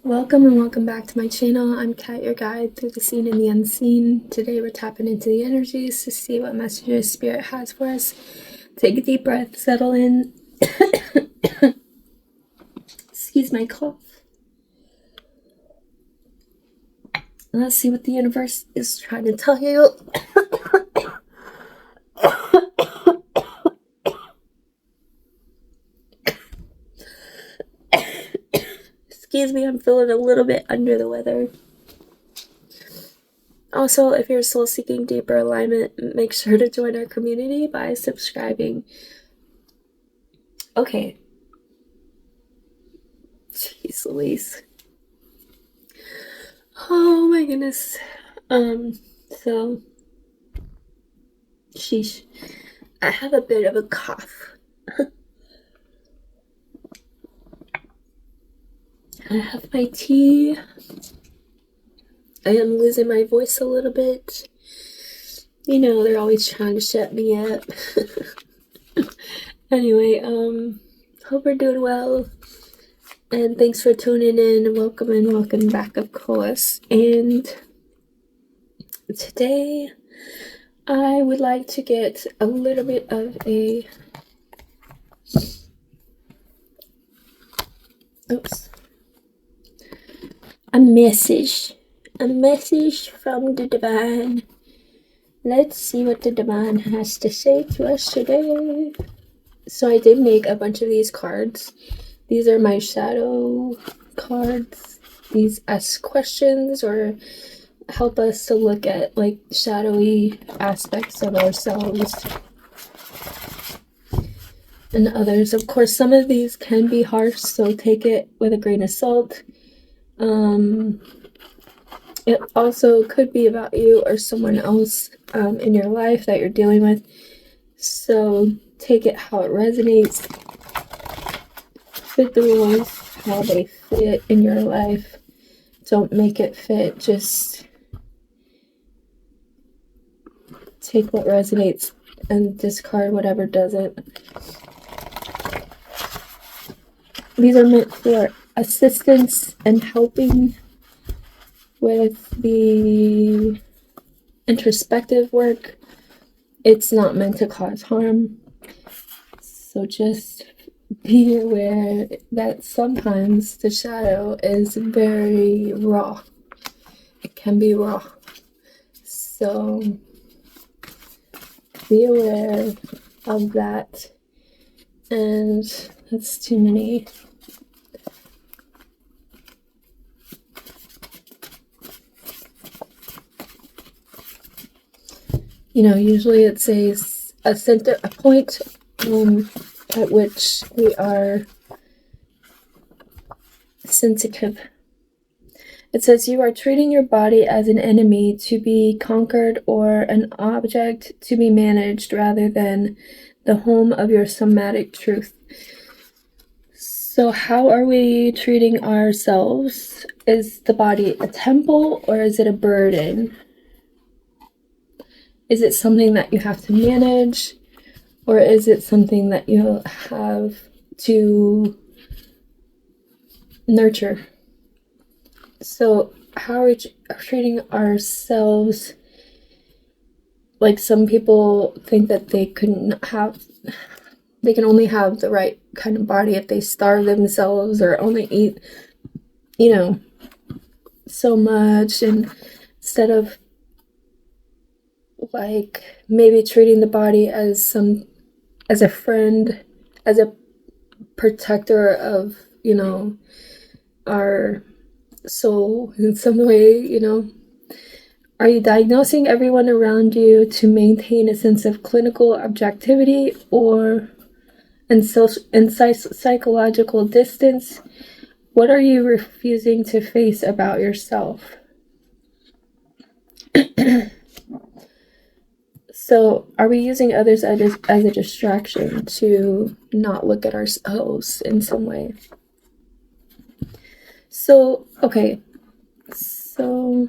Welcome and welcome back to my channel. I'm Kat, your guide through the seen and the unseen. Today we're tapping into the energies to see what messages Spirit has for us. Take a deep breath, settle in. Excuse my cough. Let's see what the universe is trying to tell you. Excuse me, I'm feeling a little bit under the weather. Also, if you're soul seeking deeper alignment, make sure to join our community by subscribing. Okay. Jeez Louise. Oh my goodness. So, sheesh. I have a bit of a cough. I have my tea. I am losing my voice a little bit. You know, they're always trying to shut me up. Anyway, hope you're doing well. And thanks for tuning in. Welcome back, of course. And today, I would like to get a little bit of a message from the divine. Let's see what the divine has to say to us today. So I did make a bunch of these cards. These are my shadow cards. These ask questions or help us to look at like shadowy aspects of ourselves and others. Of course, some of these can be harsh, so take it with a grain of salt. It also could be about you or someone else in your life that you're dealing with. So take it how it resonates. Fit the rules how they fit in your life. Don't make it fit. Just take what resonates and discard whatever doesn't. These are meant for assistance and helping with the introspective work. It's not meant to cause harm. So just be aware that sometimes the shadow is very raw. It can be raw. So be aware of that. And that's too many. You know, usually it says a point at which we are sensitive. It says you are treating your body as an enemy to be conquered or an object to be managed rather than the home of your somatic truth. So how are we treating ourselves? Is the body a temple or is it a burden? Is it something that you have to manage, or is it something that you have to nurture? So how are we treating ourselves? Like some people think that they can only have the right kind of body if they starve themselves or only eat, you know, so much, and instead of like maybe treating the body as a friend, as a protector of, you know, our soul in some way, you know. Are you diagnosing everyone around you to maintain a sense of clinical objectivity or in psychological distance? What are you refusing to face about yourself? So are we using others as a distraction to not look at ourselves in some way? So, okay. So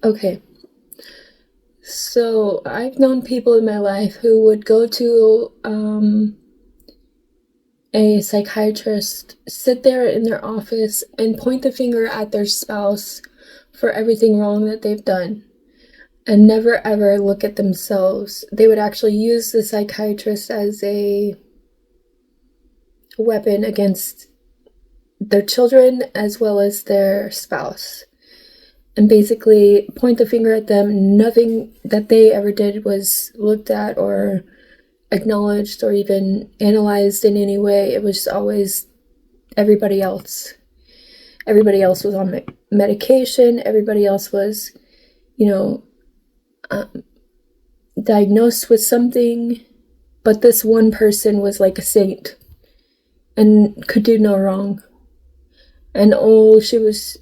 okay. So I've known people in my life who would go to a psychiatrist, sit there in their office and point the finger at their spouse for everything wrong that they've done, and never ever look at themselves. They would actually use the psychiatrist as a weapon against their children as well as their spouse, and basically point the finger at them. Nothing that they ever did was looked at or acknowledged or even analyzed in any way. It was always everybody else. Everybody else was on medication. Everybody else was, diagnosed with something. But this one person was like a saint and could do no wrong. And she was,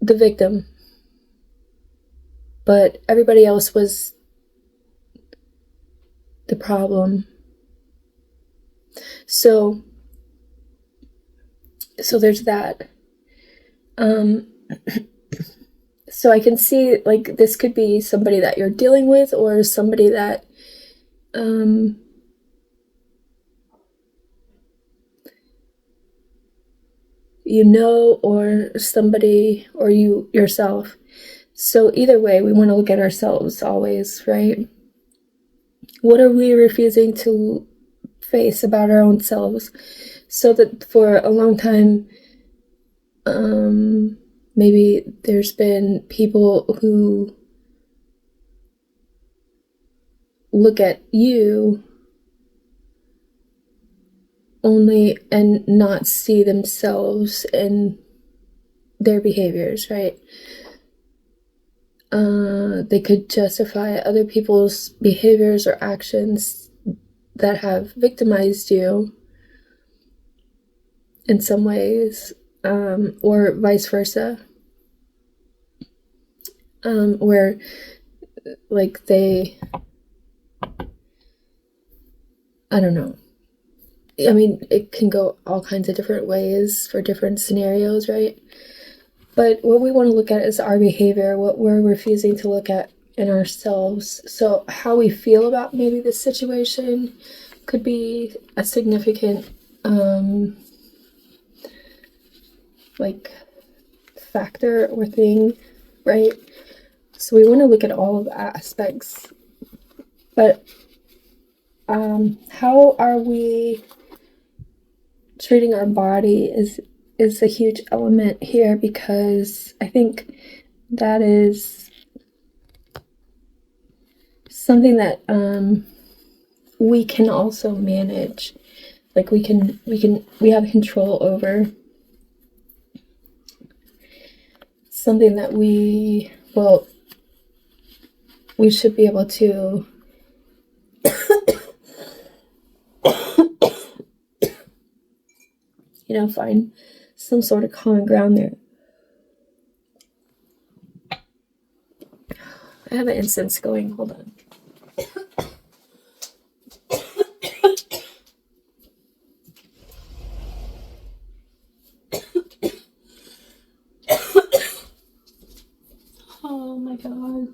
the victim. But everybody else was the problem. So there's that. So I can see, like, this could be somebody that you're dealing with, or somebody that or somebody, or you yourself. So either way, we want to look at ourselves always, right? What are we refusing to face about our own selves? So that for a long time, maybe there's been people who look at you only and not see themselves and their behaviors, right? They could justify other people's behaviors or actions that have victimized you in some ways, or vice versa, where, like, I don't know. I mean, it can go all kinds of different ways for different scenarios, right? But what we want to look at is our behavior, what we're refusing to look at in ourselves. So how we feel about maybe this situation could be a significant, factor or thing, right? So we want to look at all of the aspects. But how are we treating our body is a huge element here, because I think that is something that we can also manage. Like, we have control over. Something that we should be able to find some sort of common ground there. I have an incense going. Hold on. Oh my God.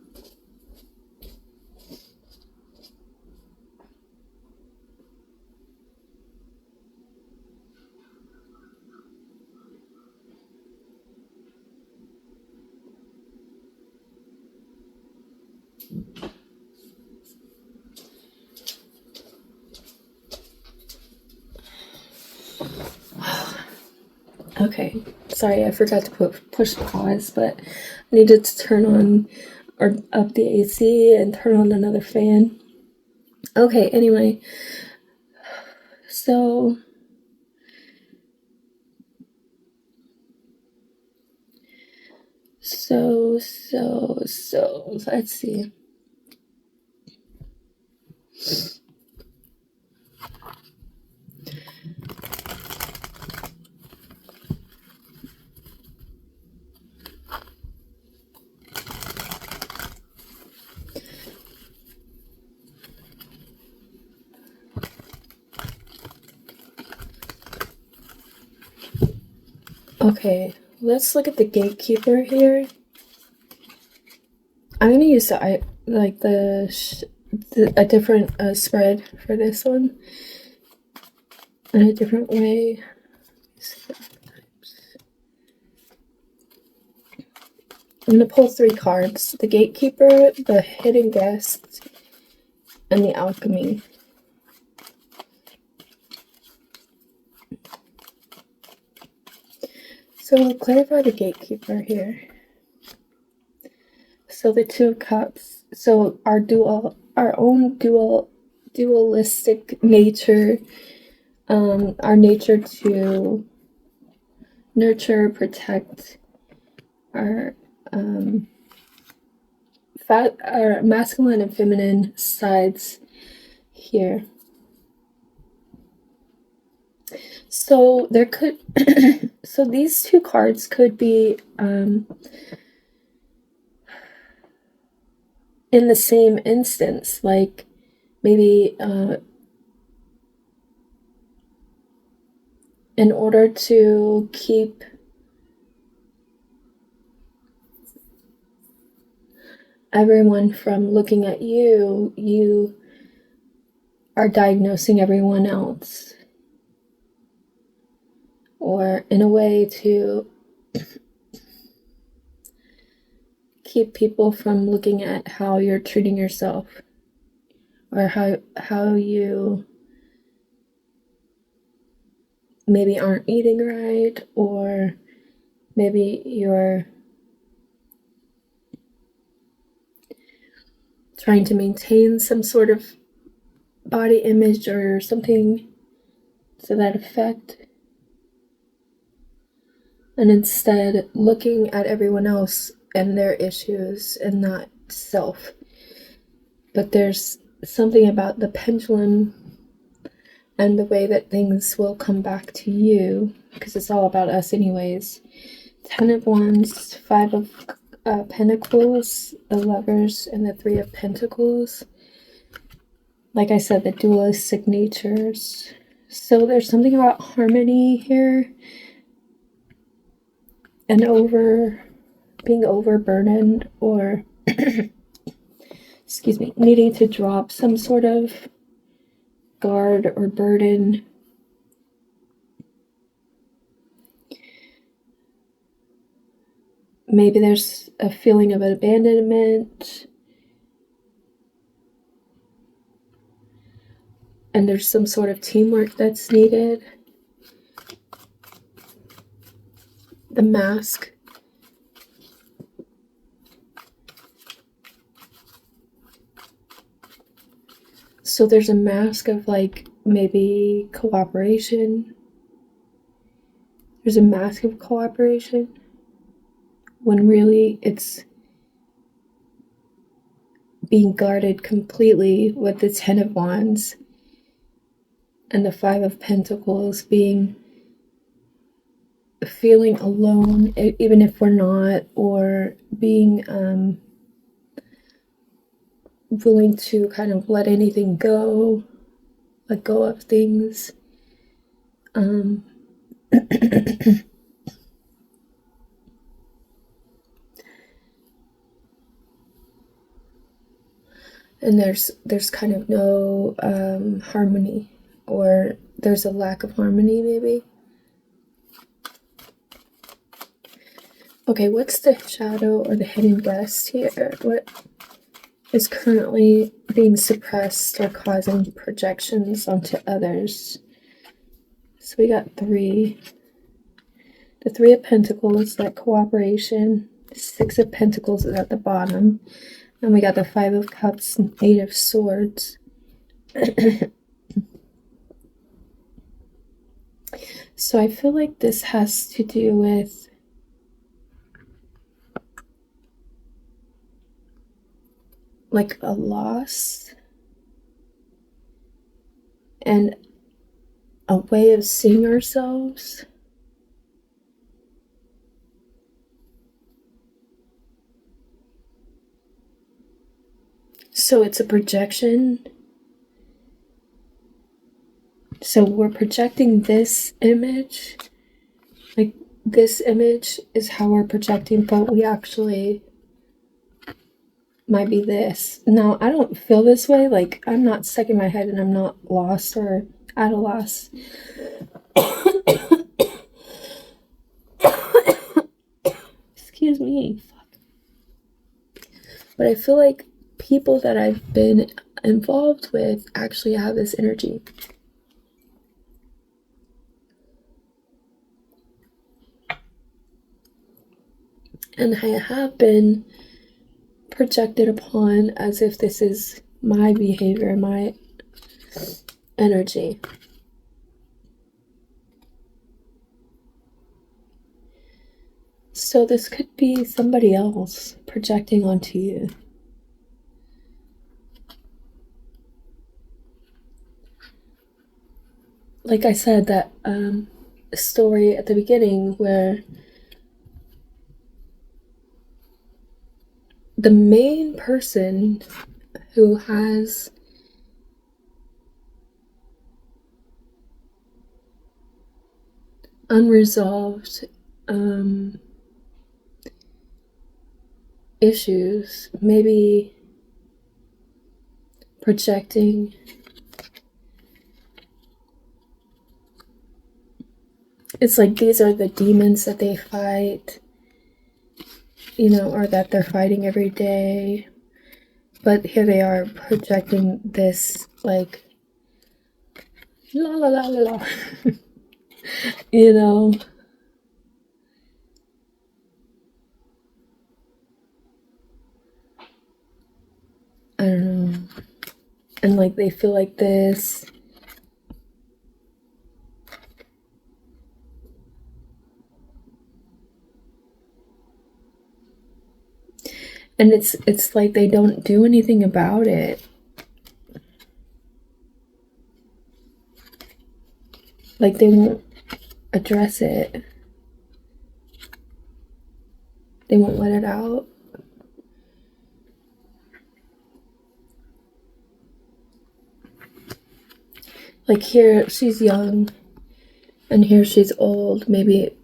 Okay, sorry, I forgot to push pause, but I needed to turn on or up the AC and turn on another fan. Okay, anyway, so let's see. Okay, let's look at the gatekeeper here. I'm gonna use a different spread for this one in a different way. I'm gonna pull 3 cards: the Gatekeeper, the Hidden Guest, and the Alchemy. So we'll clarify the Gatekeeper here. So the 2 of Cups. So our own dualistic nature, our nature to nurture, protect our our masculine and feminine sides here. So there could so these 2 cards could be in the same instance, like maybe in order to keep everyone from looking at you, you are diagnosing everyone else, or in a way to keep people from looking at how you're treating yourself, or how you maybe aren't eating right, or maybe you're trying to maintain some sort of body image or something to that effect, and instead looking at everyone else and their issues and not self. But there's something about the pendulum and the way that things will come back to you, because it's all about us anyways. 10 of Wands, 5 of Pentacles, the Lovers, and the 3 of Pentacles. Like I said, the dualistic natures. So there's something about harmony here, and being overburdened, or excuse me, needing to drop some sort of guard or burden. Maybe there's a feeling of abandonment, and there's some sort of teamwork that's needed. The Mask. So there's a mask of like maybe cooperation. There's a mask of cooperation when really it's being guarded completely with the 10 of Wands and the 5 of Pentacles, feeling alone, even if we're not, or being willing to kind of let anything go, let go of things. And there's kind of no harmony, or there's a lack of harmony maybe. Okay, what's the shadow or the hidden guest here? What is currently being suppressed or causing projections onto others? So we got 3. The 3 of Pentacles, that cooperation. 6 of Pentacles is at the bottom. And we got the 5 of Cups and 8 of Swords. So I feel like this has to do with like a loss and a way of seeing ourselves. So it's a projection. So we're projecting this image. Like this image is how we're projecting, but we actually might be this. Now, I don't feel this way. Like, I'm not stuck in my head and I'm not lost or at a loss. Excuse me. But I feel like people that I've been involved with actually have this energy. And I have been projected upon as if this is my behavior, my energy. So this could be somebody else projecting onto you. Like I said, that story at the beginning where the main person who has unresolved issues, maybe projecting it's like these are the demons that they fight, you know, or that they're fighting every day. But here they are projecting this, like, la la la la la, you know. I don't know. And like they feel like this. And it's like they don't do anything about it. Like they won't address it. They won't let it out. Like here she's young and here she's old. Maybe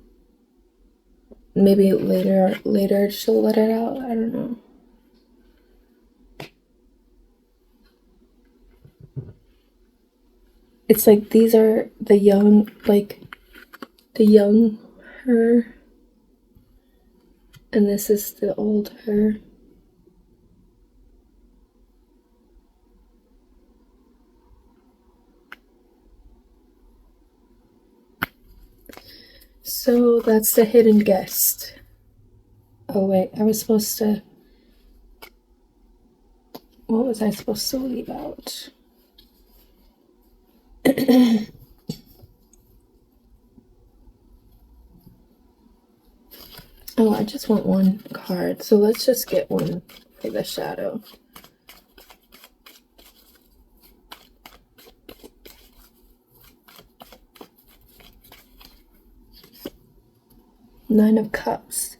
later she'll let it out. I don't know. It's like these are the young, like the young her, and this is the old her. So that's the hidden guest. Oh wait, I was supposed to... What was I supposed to leave out? Oh, I just want one card. So let's just get one for the shadow. Nine of Cups.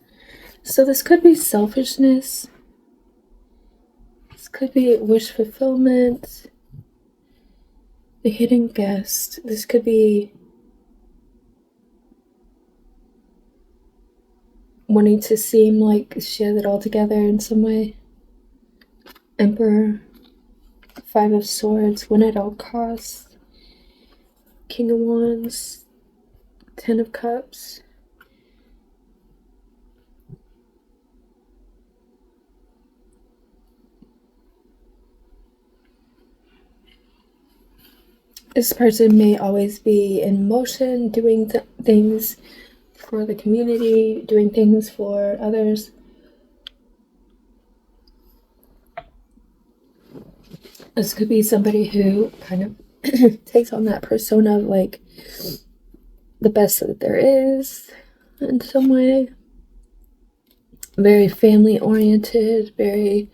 So this could be selfishness. This could be wish fulfillment. The hidden guest. This could be wanting to seem like she has it all together in some way. Emperor. Five of Swords. Win at all costs. King of Wands. 10 of Cups. This person may always be in motion, doing things for the community, doing things for others. This could be somebody who kind of takes on that persona of like the best that there is in some way. Very family oriented, very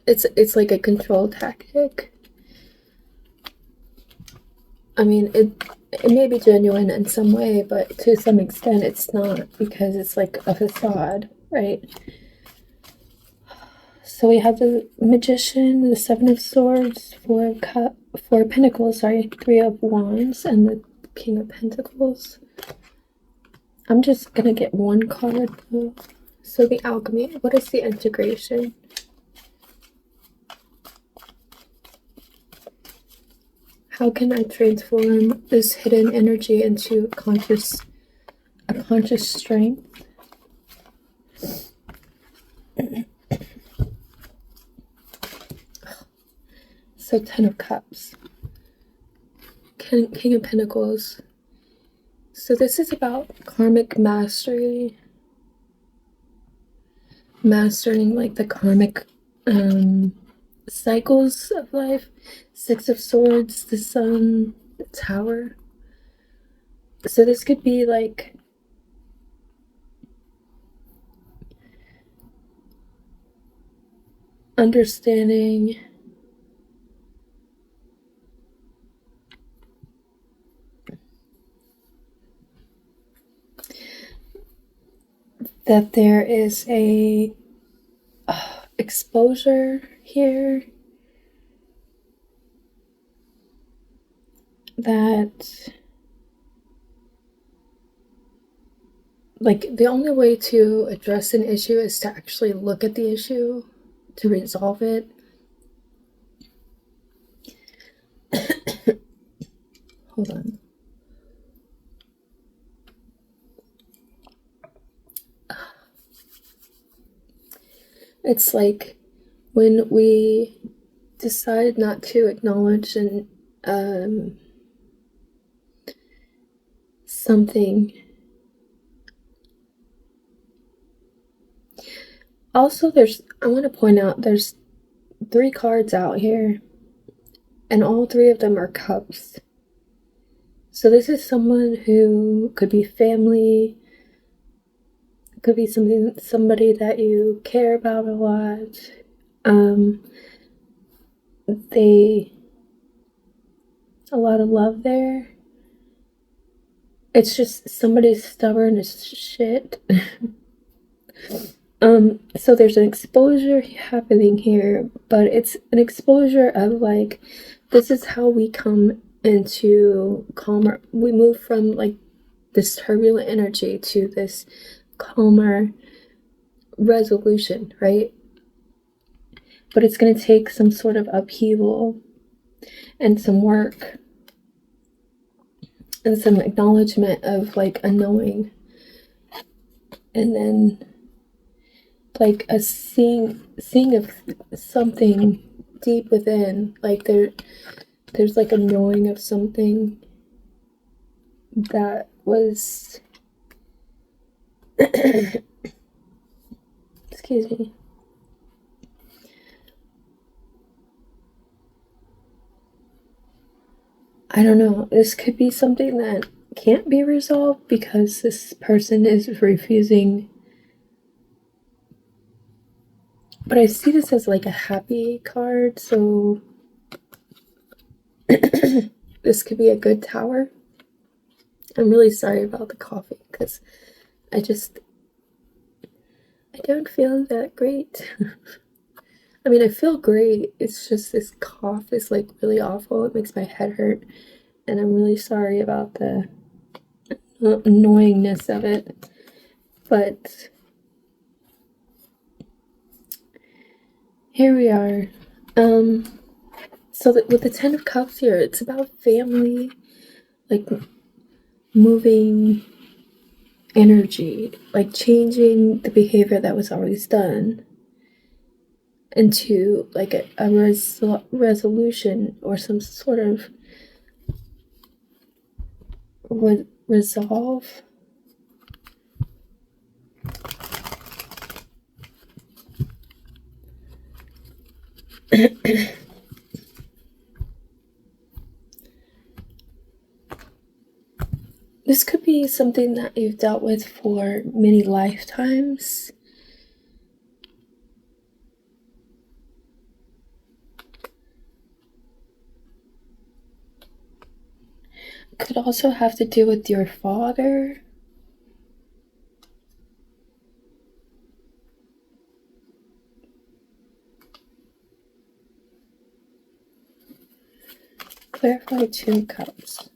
it's like a control tactic. I mean, it may be genuine in some way, but to some extent it's not, because it's like a facade, right? So we have the Magician, the Seven of Swords, Four of Pentacles, sorry, Three of Wands, and the King of Pentacles. I'm just gonna get one card though. So the alchemy, what is the integration? How can I transform this hidden energy into a conscious strength? So 10 of Cups. King of Pentacles. So this is about karmic mastery. Mastering like the karmic cycles of life. Six of Swords, the Sun, the Tower. So this could be like understanding that there is a exposure here that like the only way to address an issue is to actually look at the issue to resolve it. Hold on. It's like when we decide not to acknowledge an something. Also, I want to point out there's 3 cards out here, and all 3 of them are cups. So this is someone who could be family, could be somebody that you care about a lot. A lot of love there. It's just somebody's stubborn as shit. So there's an exposure happening here, but it's an exposure of like, this is how we come into calmer. We move from like this turbulent energy to this calmer resolution, right? But it's going to take some sort of upheaval and some work and some acknowledgement of like a knowing, and then like a seeing of something deep within. Like there's like a knowing of something that was excuse me. I don't know. This could be something that can't be resolved because this person is refusing. But I see this as like a happy card, so this could be a good tower. I'm really sorry about the coffee because I don't feel that great. I mean, I feel great. It's just this cough is like really awful. It makes my head hurt. And I'm really sorry about the annoyingness of it. But here we are. So that with the 10 of Cups here, it's about family, like moving energy, like changing the behavior that was always done into like a resolution or some sort of resolve. This could be something that you've dealt with for many lifetimes. Could also have to do with your father. Clarify 2 cups.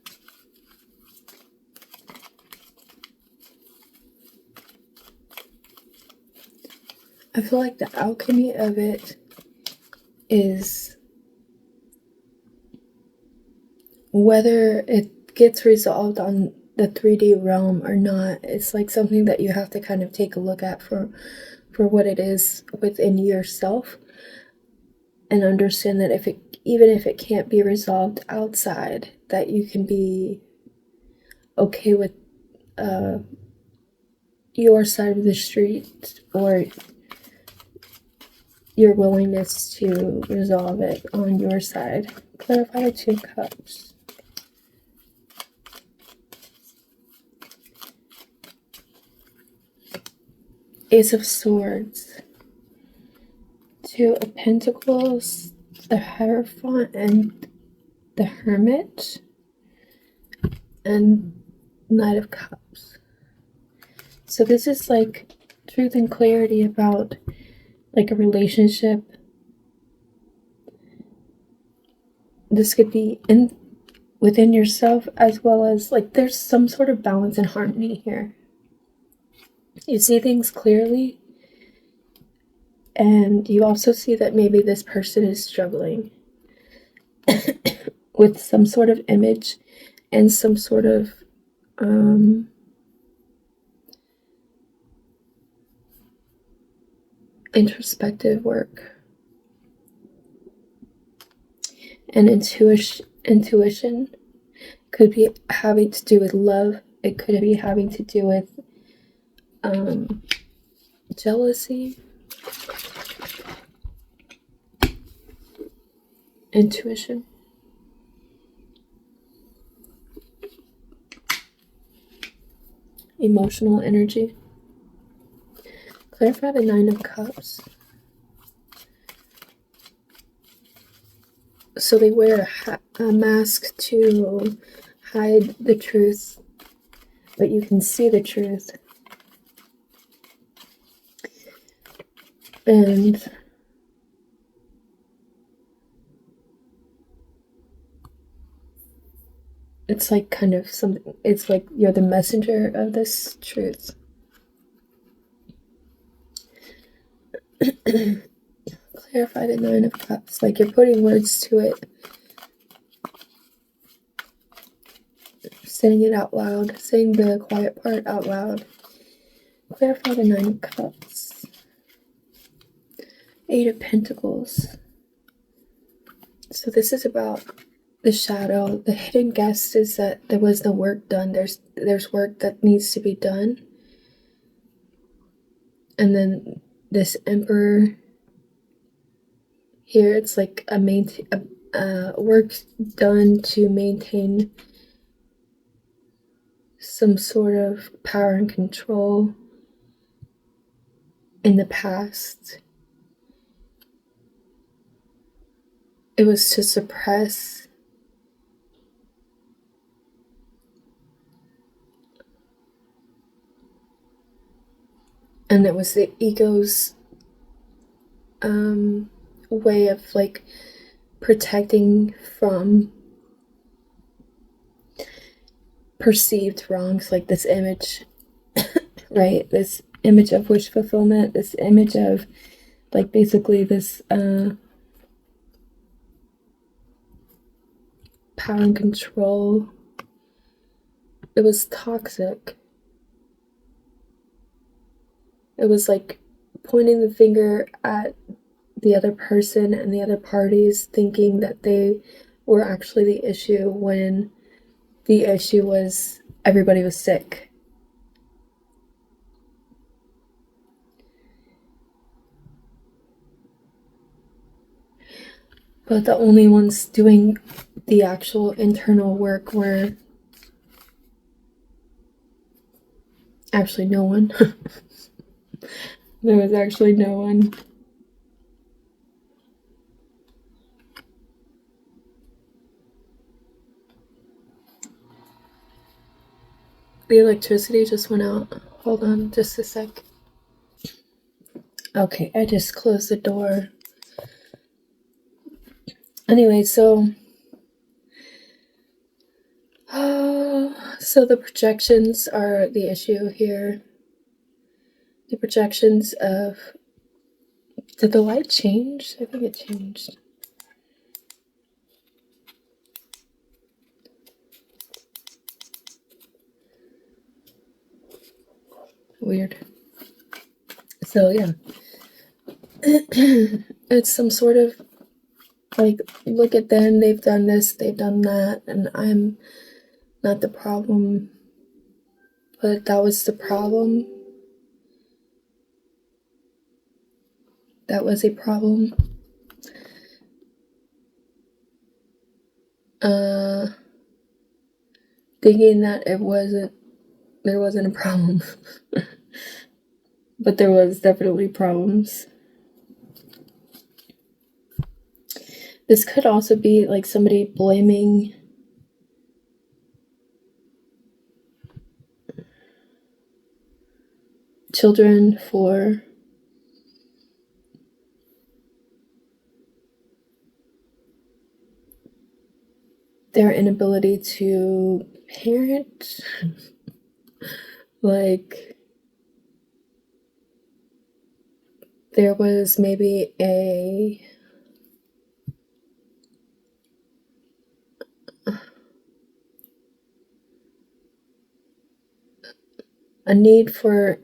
I feel like the alchemy of it is whether it gets resolved on the 3D realm or not. It's like something that you have to kind of take a look at for what it is within yourself, and understand that even if it can't be resolved outside, that you can be okay with your side of the street, or your willingness to resolve it on your side. Clarify the 2 cups. Ace of Swords, 2 of Pentacles, the Hierophant, and the Hermit, and Knight of Cups. So this is like truth and clarity about like a relationship. This could be within yourself, as well as like there's some sort of balance and harmony here. You see things clearly, and you also see that maybe this person is struggling with some sort of image and some sort of introspective work. And intuition could be having to do with love. It could be having to do with jealousy. Intuition. Emotional energy. Clarify the 9 of Cups. So they wear a mask to hide the truth, but you can see the truth. And it's like kind of something, it's like you're the messenger of this truth. Clarify the 9 of Cups, like you're putting words to it, saying it out loud, saying the quiet part out loud. Clarify the 9 of Cups. 8 of Pentacles. So this is about the shadow. The hidden guest is that there was no work done. There's work that needs to be done. And then this Emperor here, it's like a work done to maintain some sort of power and control in the past. It was to suppress and it was the ego's way of like protecting from perceived wrongs, like this image, right? This image of wish fulfillment, this image of like basically this power and control. It was toxic. It was like pointing the finger at the other person and the other parties, thinking that they were actually the issue, when the issue was everybody was sick. But the only ones doing the actual internal work were actually no one. There was actually no one. The electricity just went out. Hold on just a sec. Okay, I just closed the door. Anyway, so the projections are the issue here. The projections of Did the light change? I think it changed. Weird. So yeah. It's some sort of like, look at them, they've done this, they've done that, and I'm not the problem. But that was the problem. That was a problem. Thinking that there wasn't a problem. But there was definitely problems. This could also be like somebody blaming children for their inability to parent. Like, there was maybe a need for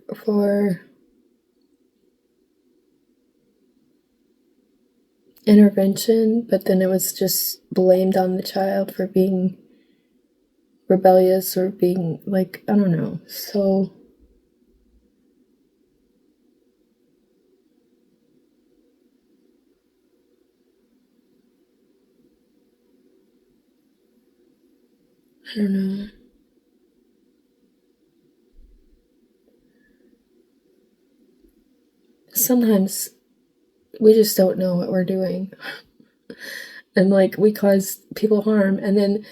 intervention, but then it was just blamed on the child for being rebellious or being like, I don't know. So I don't know. Sometimes we just don't know what we're doing. And like, we cause people harm, and then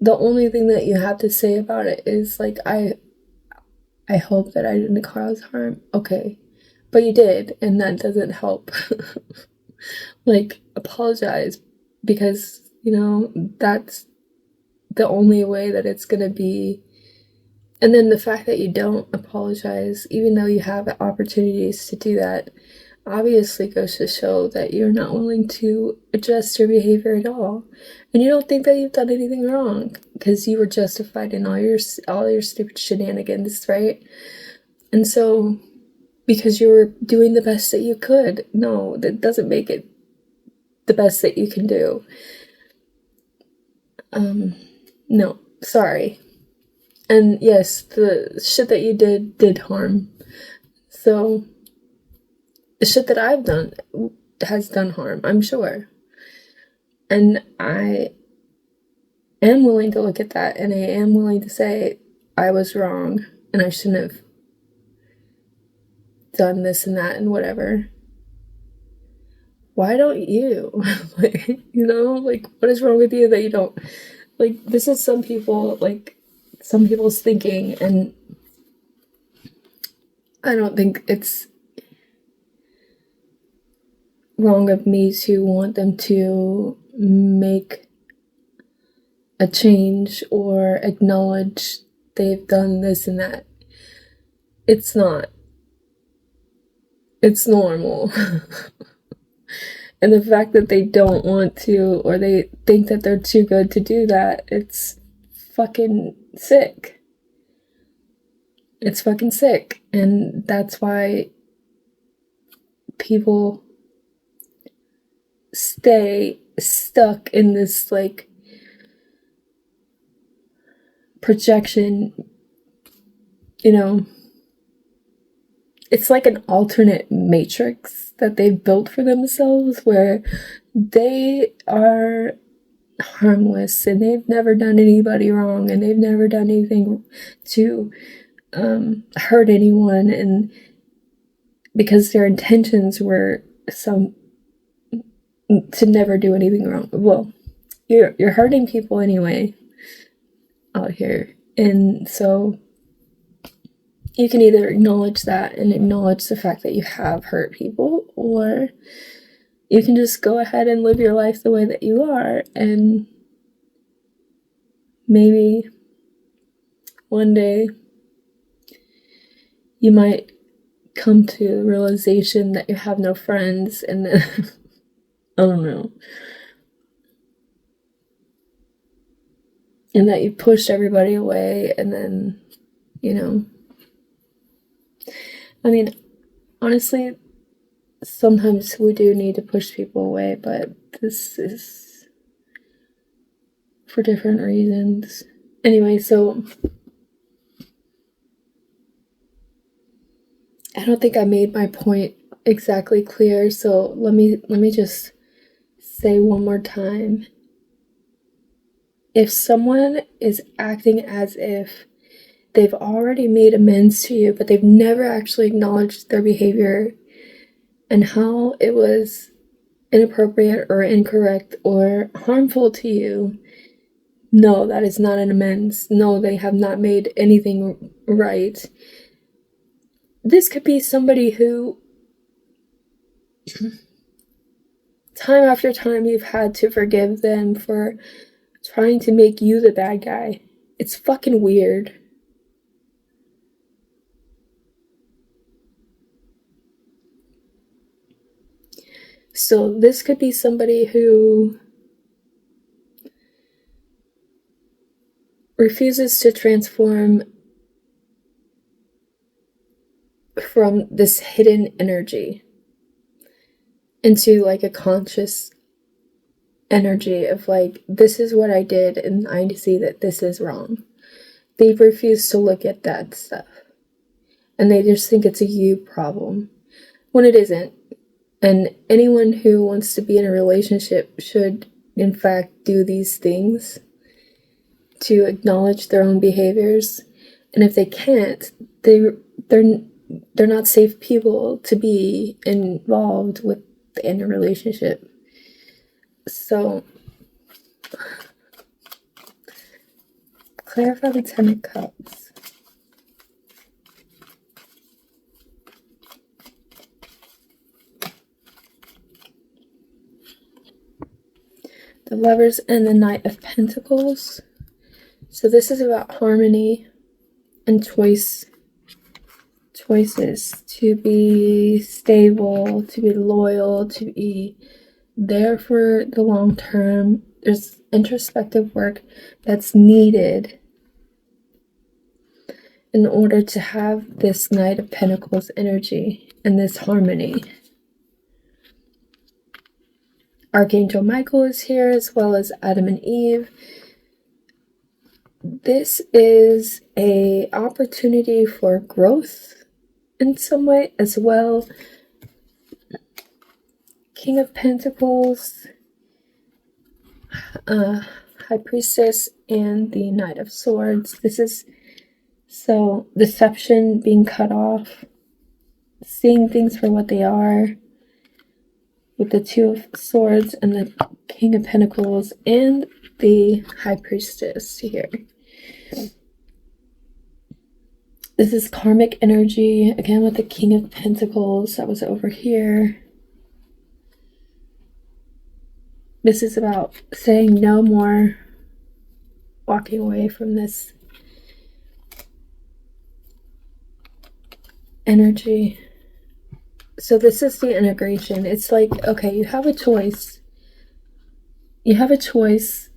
the only thing that you have to say about it is like, I hope that I didn't cause harm. Okay. But you did, and that doesn't help. Like, apologize, because, you know, that's the only way that it's gonna be. And then the fact that you don't apologize, even though you have opportunities to do that, obviously goes to show that you're not willing to adjust your behavior at all. And you don't think that you've done anything wrong because you were justified in all your stupid shenanigans, right? And so, because you were doing the best that you could, no, that doesn't make it the best that you can do. No, sorry. And yes, the shit that you did harm. So, the shit that I've done has done harm, I'm sure. And I am willing to look at that, and I am willing to say I was wrong and I shouldn't have done this and that and whatever. Why don't you? Like, you know, like, what is wrong with you that you don't? Like, this is some people's thinking, and I don't think it's wrong of me to want them to make a change or acknowledge they've done this and that. It's not. It's normal. And the fact that they don't want to, or they think that they're too good to do that, it's fucking sick. It's fucking sick. And that's why people stay stuck in this, like, projection, you know. It's like an alternate matrix that they've built for themselves where they are harmless and they've never done anybody wrong and they've never done anything to hurt anyone, and because their intentions were to never do anything wrong. Well, you're hurting people anyway out here, and so you can either acknowledge that and acknowledge the fact that you have hurt people, or you can just go ahead and live your life the way that you are, and maybe one day you might come to the realization that you have no friends, and then I don't know, and that you pushed everybody away, and then, you know, I mean, honestly, sometimes we do need to push people away, but this is for different reasons. Anyway, so I don't think I made my point exactly clear, so let me just say one more time. If someone is acting as if they've already made amends to you, but they've never actually acknowledged their behavior and how it was inappropriate or incorrect or harmful to you, no, that is not an amends. No, they have not made anything right. This could be somebody who, time after time, you've had to forgive them for trying to make you the bad guy. It's fucking weird. So this could be somebody who refuses to transform from this hidden energy into like a conscious energy of like, this is what I did and I see that this is wrong. They refuse to look at that stuff. And they just think it's a you problem when it isn't. And anyone who wants to be in a relationship should, in fact, do these things to acknowledge their own behaviors. And if they can't, they're not safe people to be involved with in a relationship. So, clarify the Ten of Cups. The Lovers and the Knight of Pentacles. So this is about harmony and choices to be stable, to be loyal, to be there for the long term. There's introspective work that's needed in order to have this Knight of Pentacles energy and this harmony. Archangel Michael is here, as well as Adam and Eve. This is an opportunity for growth in some way as well. King of Pentacles, High Priestess, and the Knight of Swords. This is so deception being cut off, seeing things for what they are, with the Two of Swords and the King of Pentacles and the High Priestess here. This is karmic energy, again with the King of Pentacles that was over here. This is about saying no more, walking away from this energy. So this is the integration. It's like, okay, you have a choice. You have a choice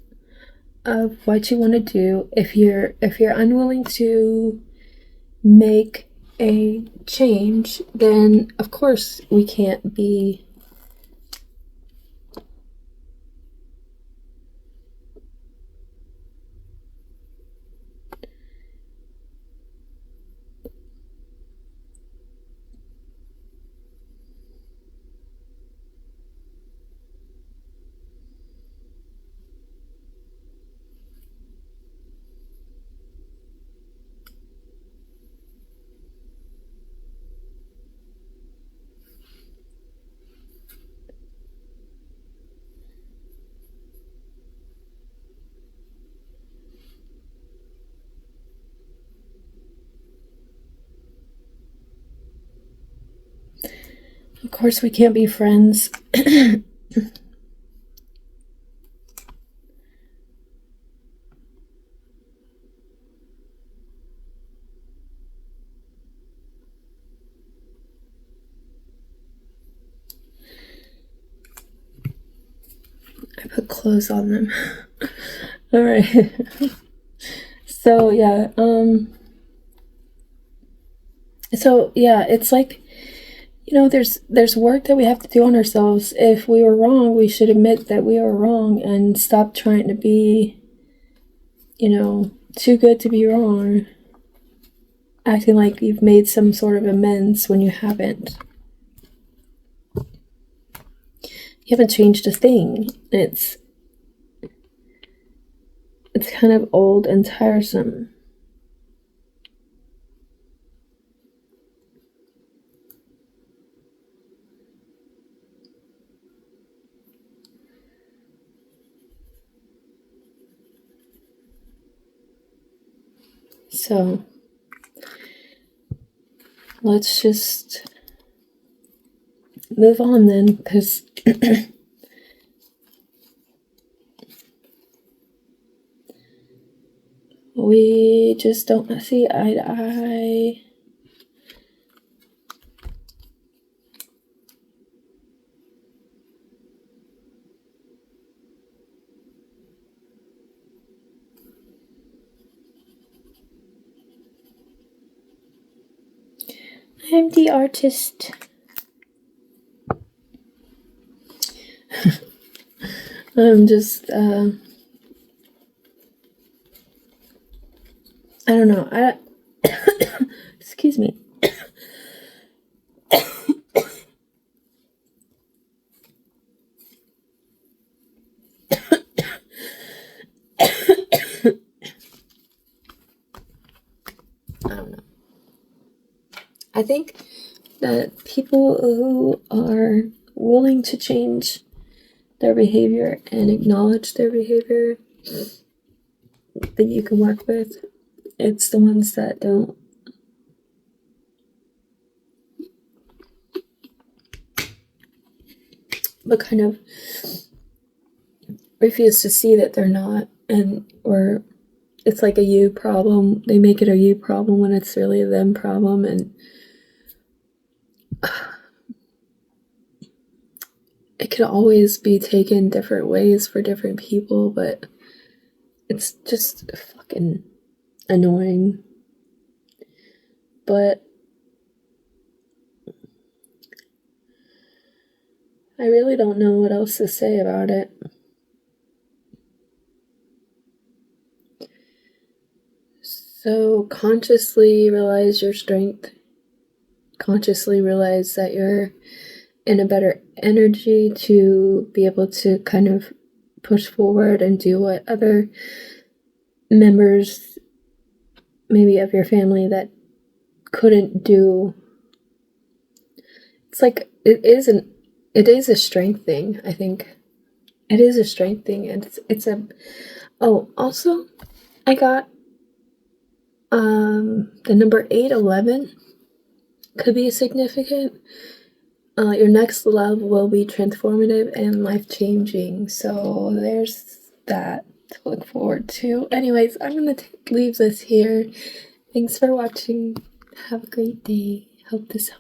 of what you want to do. If you're unwilling to make a change, then of course we can't be Of course, we can't be friends. put clothes on them. All right. So yeah, it's like, there's work that we have to do on ourselves. If we were wrong, we should admit that we were wrong and stop trying to be, too good to be wrong, acting like you've made some sort of amends when you haven't. You haven't changed a thing. It's kind of old and tiresome. So let's just move on then, because we just don't see eye to eye. I'm the artist. I'm just, I don't know. Excuse me. I don't know. I think that people who are willing to change their behavior and acknowledge their behavior that you can work with, it's the ones that don't. But kind of refuse to see that they're not, or it's like a you problem. They make it a you problem when it's really a them problem, and it can always be taken different ways for different people, but it's just fucking annoying. But I really don't know what else to say about it. So consciously realize your strength. Consciously realize that you're in a better energy to be able to kind of push forward and do what other members, maybe of your family, that couldn't do. It's like, it is a strength thing, I think. It is a strength thing, and also, I got, the number 811 could be significant. Your next love will be transformative and life-changing, so there's that to look forward to. Anyways, I'm gonna leave this here. Thanks for watching. Have a great day. Hope this helps.